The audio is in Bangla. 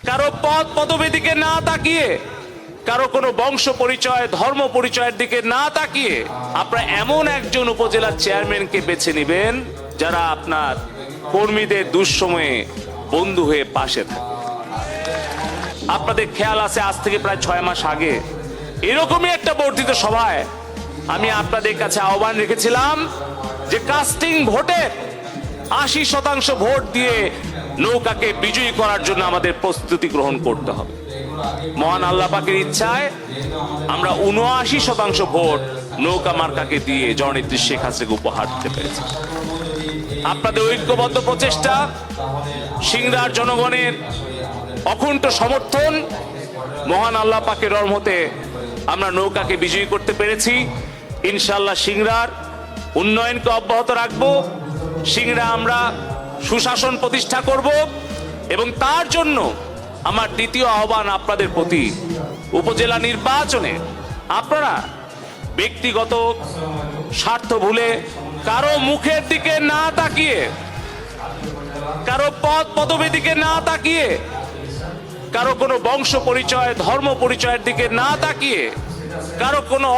কারো পদ পদবীর দিকে না তাকিয়ে, কারো কোনো বংশ পরিচয় ধর্ম পরিচয়ের দিকে না তাকিয়ে আপনারা এমন একজন উপজেলার চেয়ারম্যানকে বেছে নেবেন যারা আপনার কর্মীদের দুঃসময়ে বন্ধু হয়ে পাশে থাকে। আপনাদের খেয়াল আছে, আজ থেকে প্রায় 6 মাস আগে এরকমই একটা বর্ধিত সভায় আমি আপনাদের কাছে আহ্বান রেখেছিলাম যে কাস্টিং ভোটে 80% ভোট দিয়ে নৌকাকে বিজয়ী করার জন্য আমাদের প্রস্তুতি গ্রহণ করতে হবে। মহান আল্লাহ পাকের ইচ্ছায় আমরা 79% ভোট নৌকা মার্কাকে দিয়ে জননেত্রী শেখ হাসিনাকে উপহার দিতে পেরেছি। আপনাদের ঐক্যবদ্ধ প্রচেষ্টা, সিংড়ার জনগণের অকুণ্ঠ সমর্থন, মহান আল্লাহ পাকের রহমতে আমরা নৌকাকে বিজয়ী করতে পেরেছি। ইনশাআল্লাহ সিংড়ার উন্নয়নকে অব্যাহত রাখবো, সিংড়া আমরা সুশাসন প্রতিষ্ঠা করব এবং তার জন্য আমার দ্বিতীয় আহ্বান আপনাদের প্রতি, উপজেলা নির্বাচনে আপনারা ব্যক্তিগত স্বার্থ ভুলে কারো মুখের দিকে না তাকিয়ে, কারো পদ পদবীর দিকে না তাকিয়ে, কারো কোনো বংশ পরিচয় ধর্ম পরিচয়ের দিকে না তাকিয়ে, কারো কোনো